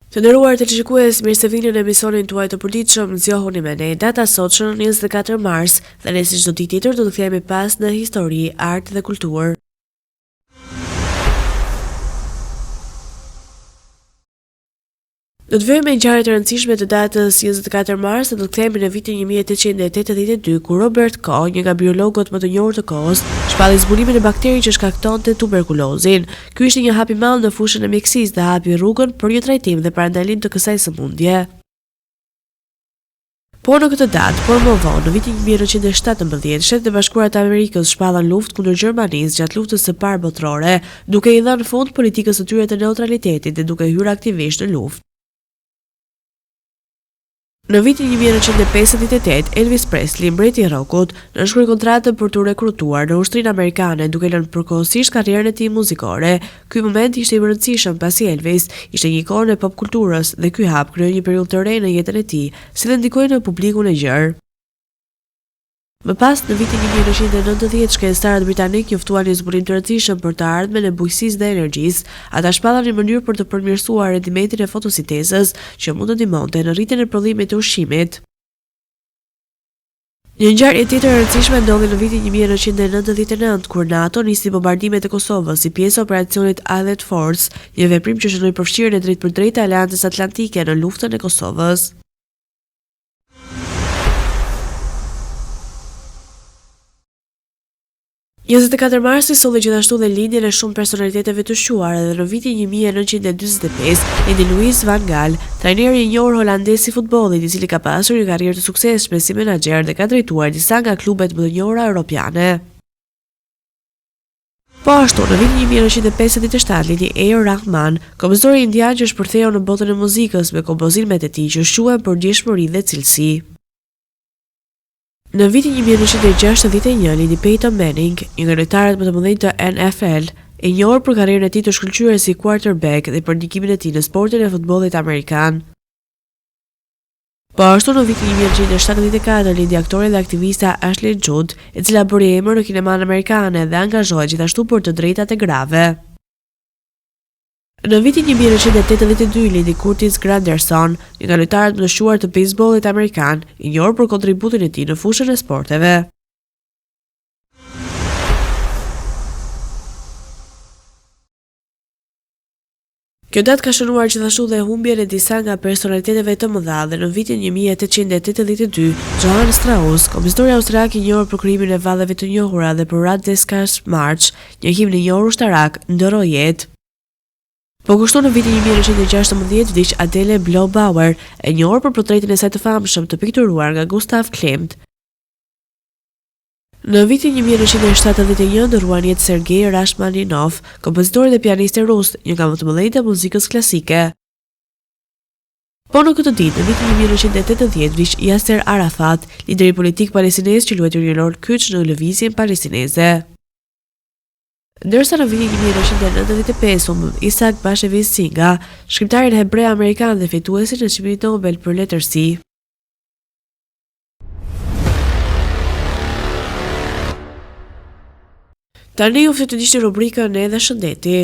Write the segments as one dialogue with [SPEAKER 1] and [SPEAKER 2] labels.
[SPEAKER 1] Të nderuar televizionistë, mirë se vini në emisionin tuaj të përditshëm. Zgjohuni me ne. Data sotshëm 24 mars dhe ne si çdo ditë tjetër do të kthehemi pas në histori, art dhe kulturë. Do të vëmë ngjarje të rëndësishme të datës 24 mars dhe do të kthehemi në vitin 1882 kur Robert Koch, një nga biologët më të njohur të kohës, shpalli zburimin e bakterisë që shkaktonte tuberkulozin. Ky ishte një hap i madh në fushën e mjekësisë dhe hapi rrugën për një trajtim dhe parandalim të kësaj sëmundje. Por në këtë datë, por më vonë, në vitin 1917, Shtetet e Bashkuara të Amerikës shpallan luftë kundër Gjermanisë gjatë luftës së parë botërore, duke i dhënë fund politikës së tyre të neutralitetit dhe duke hyrë aktivisht në luftë. Në vitin 1958, Elvis Presley, mbreti i rockut, nënshkroi kontratën për t'u rekrutuar në ushtrinë amerikane, duke lënë përkohësisht karrierën e tij muzikore. Ky moment ishte i rëndësishëm pasi Elvis ishte një ikonë e popkulturës dhe ky hap krijoi një periudhë të re në jetën e tij, si dhe ndikoi në publikun e gjerë. Më pas, në vitin 1990, shkencëtarët britanik njoftuan një zburim të rëndësishëm për të ardhmen e bujqësisë dhe energjisë. Ata shpallan një mënyrë për të përmirësuar rendimentin e fotosintezës, që mund të ndihmonte në rritjen e prodhimit të ushqimit. Një ngjarje tjetër e rëndësishme ndodhi në vitin 1999, kur NATO nisi bombardimet e Kosovës si pjesë e operacionit Allied Force, një veprim që shënoi përfshirjen e drejtpërdrejtë e Aleancës Atlantike në luftën e Kosovës. – 24 marsi solli gjithashtu dhe lindjen e shumë personaliteteve të shuar edhe në vitin 1945, lindi Louis van Gaal, trajneri i njohur holandez i futbollit, i cili ka pasur një karrierë të suksesshme si menaxher dhe ka drejtuar disa nga klubet më të njohura europiane. Po ashtu, në vitin 1957 lindi A.R. Rahman, kompozitori indian që shpërtheu në botën e muzikës me kompozimet e tij që shuhen për ndjeshmëri dhe cilësi. Në vitin 1961 lindi Peyton Manning, një nga lojtarët më të mëdhenj të NFL, e njohur për karrierën e tij të shkëlqyer si quarterback dhe për ndikimin e tij në sportin e futbollit amerikan. Po ashtu në vitin 1974 lindi aktoria dhe aktivista Ashley Judd, e cila bëri emër në kineman amerikane dhe angazhohet gjithashtu për të drejtat e grave. Në vitin 1982 lindi Curtis Granderson, një nga lojtarët më të shuar të bejsbollit amerikan, i njohur për kontributin e tij në fushën e sporteve. Kjo datë ka shënuar gjithashtu dhe humbjen e disa nga personaliteteve të mëdha dhe në vitin 1882, Johann Strauss, kompozitori austriak i njohur për krijimin e valleve të njohura dhe për Radetzky March, një himn i njohur ushtarak, ndoroi jetë. Po kështu në vitin 1916 vdiq Adele Blaubauer, e njohur për portretin e saj të famshëm të pikturuar nga Gustav Klimt. Në vitin 1971 ndërruan jetë Sergei Rashmaninov, kompozitori dhe pianisti rus, një nga më të mëdhenjtë e muzikës klasike. Po në këtë ditë, në vitin 1980 vdiq Yasser Arafat, lideri politik palestinez që luajti një rol kyç në lëvizjen palestineze. Ndërsa në vitin 1995 Isaac Bashevis Singer, shkrimtarin hebre amerikan dhe fituesi në çmimin Nobel për letërsi. Tani ju flet të ndiqni rubrikën Edhe shëndeti.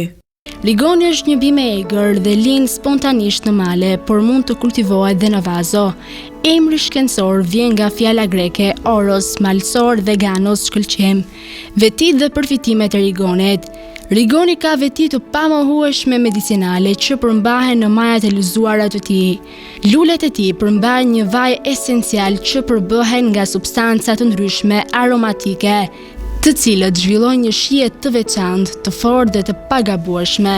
[SPEAKER 2] Ligoni është një bimë e egër dhe lind spontanisht në male, por mund të kultivohet dhe në vazo. Emri shkencor vjen nga fjala greke oros, malsor dhe ganos, shkëlqim. Vetit dhe përfitimet e rigonit. Rigoni ka veti të pamohueshme medicinale që përmbahen në majat e lëzuara të tij. Lulet e tij përmbajnë një vaj esencial që përbëhen nga substanca të ndryshme aromatike, të cilët zhvillojnë një shije të veçantë, të fortë dhe të pagabueshme.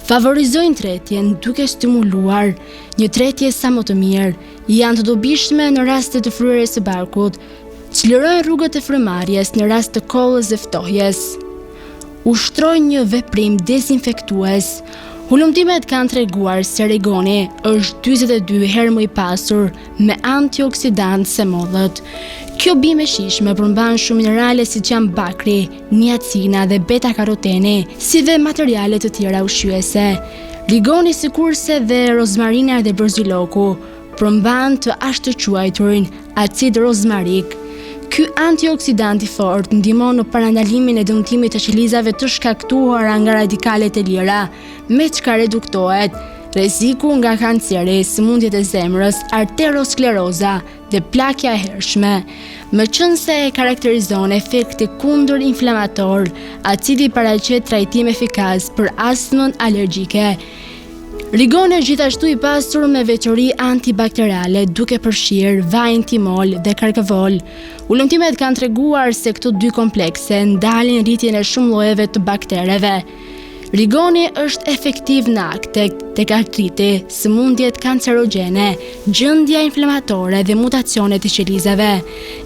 [SPEAKER 2] Favorizojnë tretjen duke stimuluar një tretje sa më të mirë, janë të dobishme në raste të fryrjes së barkut, çlirojnë rrugët e frymarrjes në rast të kollës dhe ftohjes. Ushtrojnë një veprim dezinfektues. Hulumtimet kanë treguar se rigoni është 42 herë më i pasur me antioksidant se mollët. Kjo bimë e shijshme përmban shumë minerale siç janë bakri, niacina dhe beta-karoteni, si dhe materiale të tjera ushqyese. Rigoni, sikurse dhe rozmarina dhe bërziloku, përmban të ashtëquajturin acid rozmarik. Ky antioksidanti fort ndihmon në parandalimin e dëmtimit të qelizave të shkaktuara nga radikalet e lira, me çka reduktohet rreziku nga kanceri, sëmundjet e zemrës, arterioskleroza dhe plakja e hershme. Meqense e karakterizon efekti kundër inflamator, acidi paraqet trajtim efikas për astmën alergjike. Rigoni është gjithashtu i pasur me veçori antibakteriale duke përfshirë vajin timol dhe karkavol. Ulëmtimet kanë treguar se këto dy komplekse ndalin rritjen e shumë llojeve të baktereve. Rigoni është efektiv në akte tek artriti, sëmundjet kancerogjene, gjendja inflamatore dhe mutacionet e qelizave,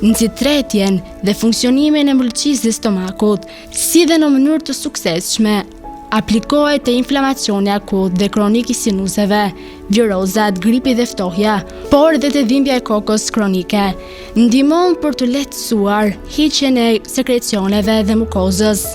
[SPEAKER 2] nxitretjen dhe funksionimin e mbulqisë së stomakut, si dhe në mënyrë të suksesshme aplikohet te inflamacioni akut dhe kronik i sinuseve, virozat, gripi dhe ftohja, por dhe te dhimbja e kokës kronike. Ndihmon për të lehtësuar hiqjen e sekrecioneve dhe mukozës.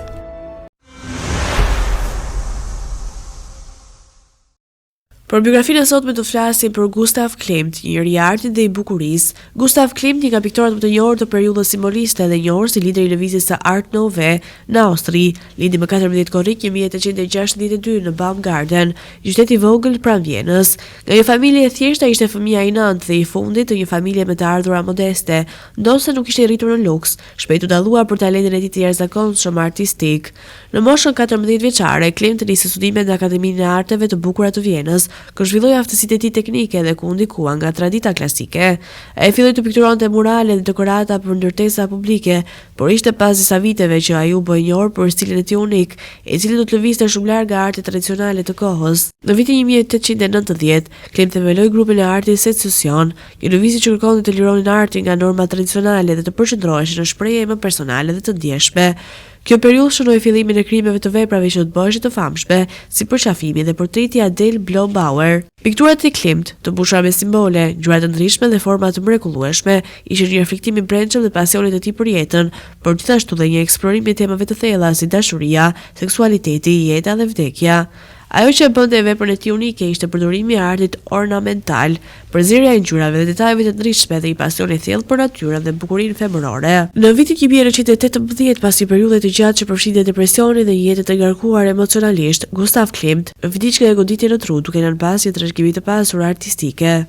[SPEAKER 1] Për biografinë e sotme të flasim për Gustav Klimt, njeri i artit dhe i bukurisë. Gustav Klimt, një nga piktorët më të njohur të periudhës simboliste dhe njohur si lideri i lëvizjes së Art Nouveau në Austri, lindi më 14 korrik 1862 në Baumgarten, një qytet i vogël pranë Vienës. Nga një familje e thjeshtë, ai ishte fëmia i nëntë dhe i fundit të një familje me të ardhura modeste, ndonse nuk ishte rritur në luks, shpejt u dallua për talentin e tij të jashtëzakonshëm artistik. Në moshën 14 vjeçare, Klimt nisi studimet në Akademinë e Arteve të Bukura të Vienës, ku zhvilloi aftësitë e tij teknike dhe ku ndikua nga tradita klasike. Ai filloi të pikturonte murale dhe dekorata për ndërtesa publike, por ishte pas disa viteve që ai u bë i njohur për stilin e tij unik, i cili do të lëvizte shumë larg nga arti tradicionale të kohës. Në vitin 1890, Klimt themeloi grupin e artit Secession, një lëvizje që kërkonte të lironin artin nga normat tradicionale dhe të përqendroheshin në shprehje më personale dhe të ndjeshme. Kjo periudhë shënoi fillimin e krijimeve të veprave që të bëheshin të famshme, si përqafimi dhe portreti i Adele Bloom-Bauer. Pikturat e Klimt, të mbushura me simbole, ngjyra të ndryshme dhe forma të mrekullueshme, ishin një reflektim i brendshëm dhe pasionit të tij për jetën, por gjithashtu dhe një eksplorim i temave të thella si dashuria, seksualiteti, jeta dhe vdekja. Ajo që e bënte veprën e tij unike ishte përdorimi i artit ornamental, përzierja e ngjyrave dhe detajeve të ndryshme dhe i pasioni i thellë për natyrën dhe bukurinë femërore. Në vitin 1918, pasi periudhe të gjatë që përfshinte depresionin dhe një jetë të ngarkuar emocionalisht, Gustav Klimt vdiq nga goditje në tru, duke lënë pas një trashëgimi të pasur artistike.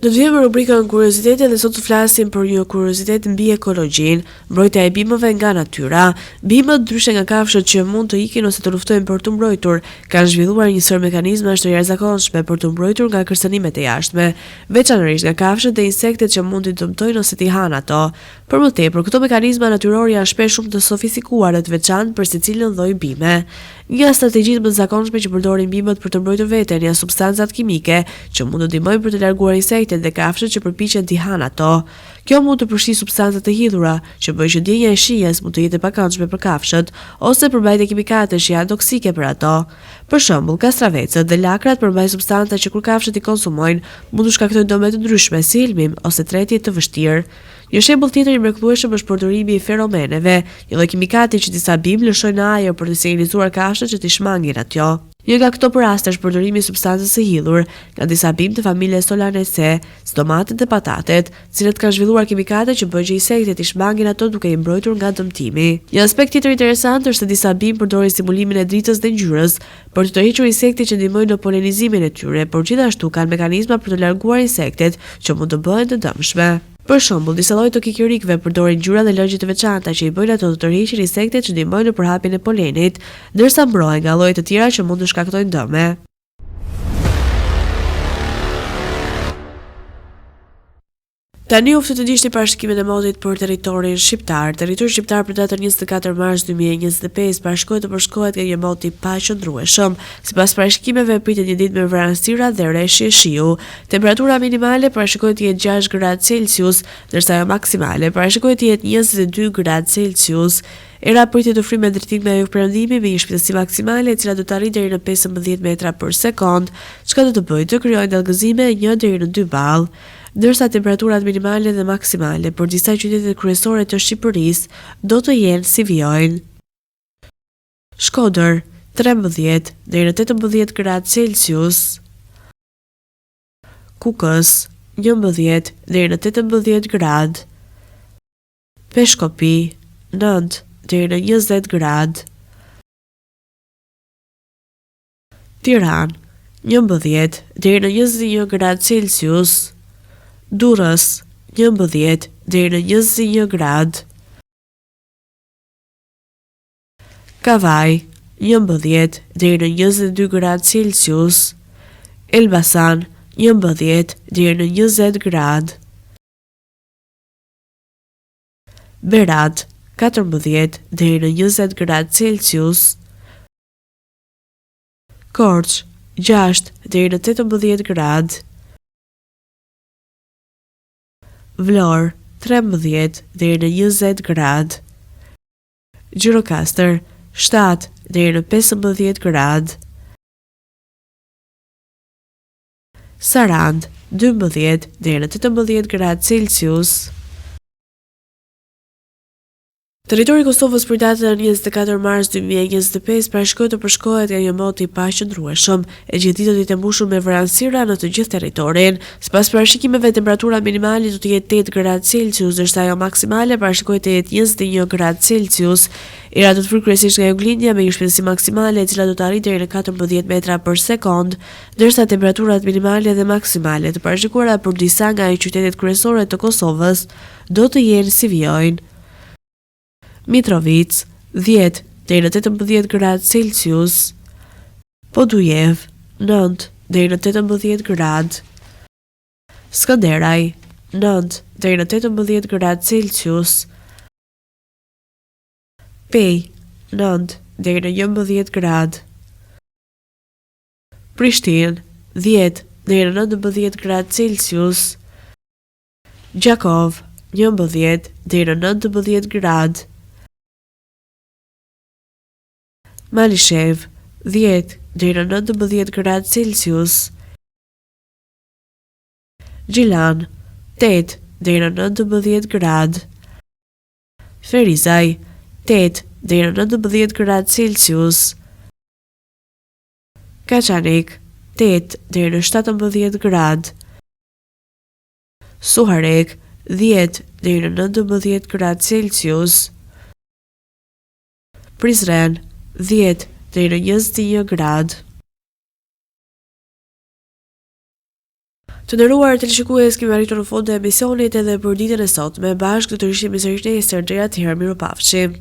[SPEAKER 1] Do të vijmë në rubrikën kuriozitete dhe sot të flasim për një kuriozitet mbi ekologjinë, mbrojtja e bimëve nga natyra. Bimët, ndryshe nga kafshët që mund të ikin ose të luftojnë për të mbrojtur, kanë zhvilluar një sër mekanizmash të jashtëzakonshme për të mbrojtur nga kërcënimet e jashtme, veçanërisht nga kafshët dhe insektet që mund t'i dëmtojnë ose t'i hanë ato. Për më tepër, këto mekanizma natyrore janë shpesh shumë të sofistikuara dhe të veçantë për secilën lloj bime. Një strategji më të zakonshme që përdorin bimët për të mbrojtur veten janë substancat kimike që mund të ndihmojnë për të larguar insektet dhe kafshët që përpiqen t'i hanë ato. Kjo mund të përfshijë substanca të hidhura, që bëjnë që ndjenja e shijes mund të jetë e pakëndshme për kafshët, ose përmbajtje kimikate që janë toksike për ato. Për shembull, kastravecët dhe lakrat përmbajnë substanca që kur kafshët i konsumojnë, mund të shkaktojnë dëme të ndryshme si ilmim ose tretje të vështirë. Një shembull tjetër i mrekullueshëm është përdorimi i feromeneve, një lloj kimikati që disa bimë lëshojnë në ajër për të sinjalizuar kafshët që t'i shmangin ato. Një nga këto raste është përdorimi i substancës së hidhur nga disa bimë të familjes Solanaceae, si tomatet dhe patatet, të cilët kanë zhvilluar kimikate që bëjnë që insektet i shmangin ato duke i mbrojtur nga dëmtimi. Një aspekt tjetër interesant është se disa bimë përdorin stimulimin e dritës dhe ngjyrës për të tërhequr insektet që ndihmojnë në polenizimin e tyre, por gjithashtu kanë mekanizma për të larguar insektet që mund të bëhen të dëmshme. Për shembull, disa lloje të kikirikëve përdorin ngjyra dhe lëngje të veçanta që i bëjnë ato të tërheqin insektet që ndihmojnë në përhapjen e polenit, ndërsa mbrohen nga lloje të tjera që mund të shkaktojnë dëme. Tani u fut të ndiqni parashikimet e modit për territorin shqiptar. Territori shqiptar për datën 24 mars 2025 parashikohet të përshkohet nga një mod i paqëndrueshëm. Sipas parashikimeve pritet një ditë me vranësira dhe rreshje shiu. Temperatura minimale parashikohet të jetë 6 gradë Celsius, ndërsa ajo maksimale parashikohet të jetë 22 gradë Celsius. Era pritet të frymë me drejtim nga jugperëndimi me një shpejtësi maksimale e cila do të arrijë deri në 15 metra për sekond, çka do të bëjë të krijojë dallgëzime 1 deri në 2 ball. Ndërsa temperaturat minimale dhe maksimale për disa qytete kryesore të Shqipërisë do të jenë si vijojnë: Shkodër 13 deri në 18 gradë Celsius, Kukës 11 deri në 18 gradë, Peshkopi 9 deri në 20 gradë. Tiranë, 11 deri në 21 gradë Celsius. Durrës, 11 deri në 21 gradë. Kavaj, 11 deri në 22 gradë Celsius. Elbasan, 11 deri në 20 gradë. Berat, 14 deri në 20 gradë Celsius. Korç, 6 deri në 18 gradë. Vlorë, 13 deri në 20 gradë. Gjirokastër, 7 deri në 15 gradë. Sarandë, 12 deri në 18 gradë Celsius. Territori i Kosovës për datën 24 mars 2025 parashikohet të përshkohet nga një moti i paqëndrueshëm, e gjithë ditët do të mbushur me vranësira në të gjithë territorin. Sipas parashikimeve, temperatura minimale do të jetë 8 gradë Celsius, ndërsa ajo maksimale parashikohet të jetë 21 gradë Celsius. Era do të fryjë kryesisht nga juglindja me një shpejtësi maksimale e cila do të arrijë deri në 14 metra për sekond, ndërsa temperaturat minimale dhe maksimale të parashikuara për disa nga qytetet kryesore të Kosovës do të jenë si vijojnë: Mitrovica, 10 deri në 18 gradë Celsius. Podujev, 9 deri në 18 gradë. Skënderaj, 9 deri në 18 gradë Celsius. Pej, 9 deri në 11 gradë. Prishtinë, 10 deri në 19 gradë Celsius. Gjakov, 11 deri në 19 gradë. Malishev, 10 deri në 19 gradë Celsius. Gjilan, 8 deri në 19 gradë. Ferizaj, 8 deri në 19 gradë Celsius. Kaçanik, 8 deri në 17 gradë. Suharek, 10 deri në 19 gradë Celsius. Prizren, 10 deri në 21 gradë. Të nderuar teleshikues, kemi arritur në fund të emisionit edhe për ditën e sotme. Bashkë do të rishim sërish nesër, deri atëherë, mirupafshim.